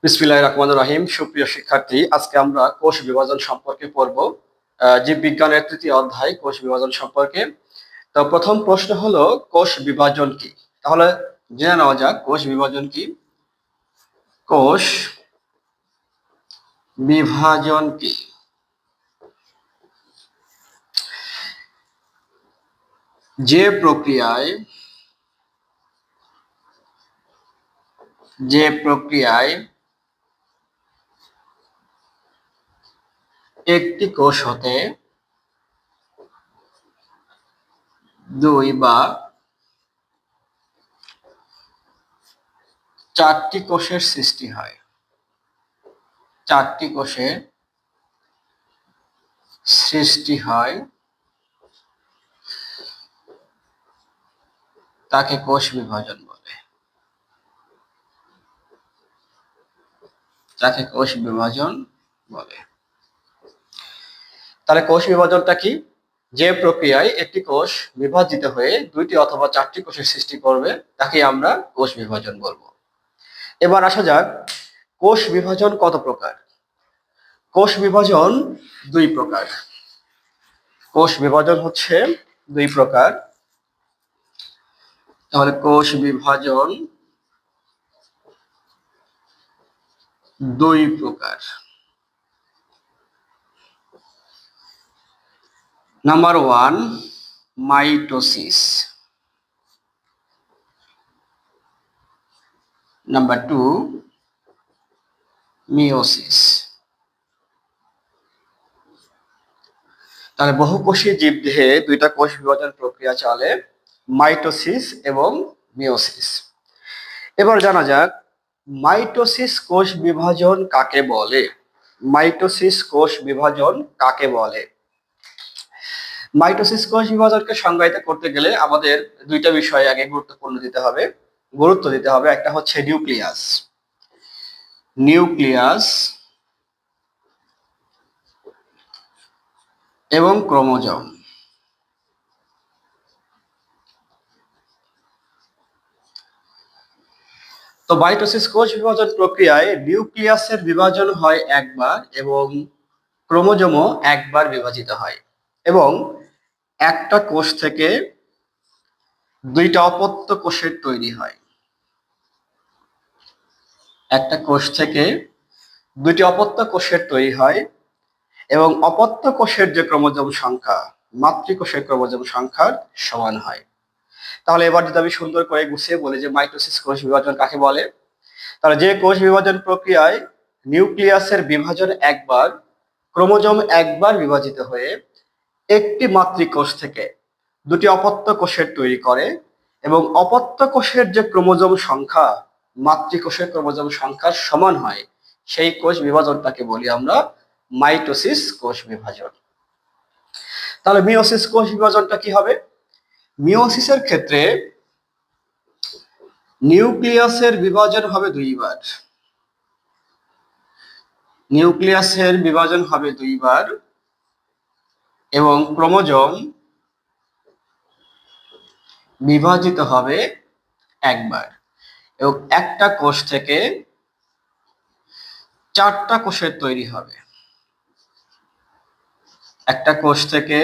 বিসমিল্লাহির রহমানির রহিম। সুপ্রিয় শিক্ষার্থী, আজকে আমরা কোষ বিভাজন সম্পর্কে পড়ব। জীববিজ্ঞানের তৃতীয় অধ্যায় কোষ বিভাজন সম্পর্কে। তো প্রথম প্রশ্ন হলো, কোষ বিভাজন কি? তাহলে জেনে নেওয়া যাক কোষ বিভাজন কি। কোষ বিভাজন কি? যে প্রক্রিয়ায় একটি কোষ হতে দুই বা চারটি কোষের সৃষ্টি হয়, তাকে কোষ বিভাজন বলে। তাহলে কোষ বিভাজনটা কি? যে প্রক্রিয়ায় একটি কোষ বিভাজিত হয়ে দুইটি অথবা চারটি কোষের সৃষ্টি করবে তাকে আমরা কোষ বিভাজন বলবো। এবার আসা যাক, কোষ বিভাজন কত প্রকার? কোষ বিভাজন দুই প্রকার। কোষ বিভাজন হচ্ছে দুই প্রকার। তাহলে কোষ বিভাজন দুই প্রকার। Number 1, mitosis. Number 2, meiosis. তাহলে বহুকোষী জীবদেহে দুইটা কোষ বিভাজন প্রক্রিয়া চলে, মাইটোসিস এবং মিওসিস। এবার জানা যাক, মাইটোসিস কোষ বিভাজন কাকে বলে? মাইটোসিস কোষ বিভাজন কাকে বলে? মাইটোসিস কোষ বিভাজনকে সংজ্ঞায়িত করতে গেলে আমাদের দুইটা বিষয় আগে গুরুত্ব দিতে হবে। একটা হচ্ছে নিউক্লিয়াস এবং ক্রোমোজোম। তো মাইটোসিস কোষ বিভাজন প্রক্রিয়ায় নিউক্লিয়াসের বিভাজন হয় একবার এবং ক্রোমোজোমও একবার বিভাজিত হয়, এবং একটা কোষ থেকে দুইটা অপত্য কোষের তৈরি হয়। একটা কোষ থেকে দুইটি অপত্য কোষের তৈরি হয় এবং অপত্য কোষের যে ক্রোমোজোম সংখ্যা মাতৃকোষের ক্রোমোজোম সংখ্যার সমান হয়। তাহলে এবার যদি আমি সুন্দর করে গুছিয়ে বলি যে মাইটোসিস কোষ বিভাজন কাকে বলে, তাহলে যে কোষ বিভাজন প্রক্রিয়ায় নিউক্লিয়াসের বিভাজন একবার, ক্রোমোজোম একবার বিভাজিত হয়ে একটি মাতৃকোষ থেকে দুটি অপত্য কোষের তৈরি করে এবং অপত্য কোষের যে ক্রোমোজোম সংখ্যা মাতৃকোষের ক্রোমোজোম সংখ্যার সমান হয়, সেই কোষ বিভাজনটাকে বলি আমরা মাইটোসিস কোষ বিভাজন। তাহলে মিওসিস কোষ বিভাজনটা কি হবে? মিওসিসের ক্ষেত্রে নিউক্লিয়াসের বিভাজন হবে দুইবার এবং ক্রোমোজোম বিভাজিত হবে একবার, এবং একটা কোষ থেকে চারটা কোষের তৈরি হবে। একটা কোষ থেকে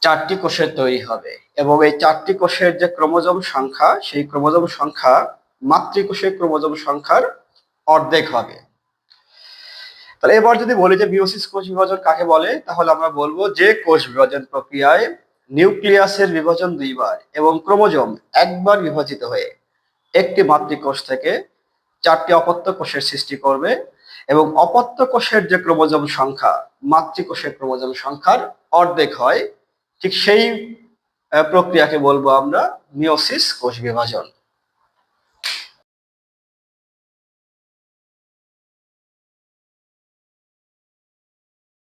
চারটি কোষের তৈরি হবে এবং এই চারটি কোষের যে ক্রোমোজোম সংখ্যা, সেই ক্রোমোজোম সংখ্যা মাতৃকোষের ক্রোমোজোম সংখ্যার অর্ধেক হবে। তাহলে এবার যদি বলি যে মিওসিস কোষ বিভাজন কাকে বলে, তাহলে আমরা বলবো যে কোষ বিভাজন প্রক্রিয়ায় নিউক্লিয়াসের বিভাজন দুইবার এবং ক্রোমোজোম একবার বিভাজিত হয়ে একটি মাতৃকোষ থেকে চারটি অপত্য কোষের সৃষ্টি করবে এবং অপত্য কোষের যে ক্রোমোজোম সংখ্যা মাতৃকোষের ক্রোমোজোম সংখ্যার অর্ধেক হয়, ঠিক সেই প্রক্রিয়াকে বলবো আমরা মিওসিস কোষ বিভাজন।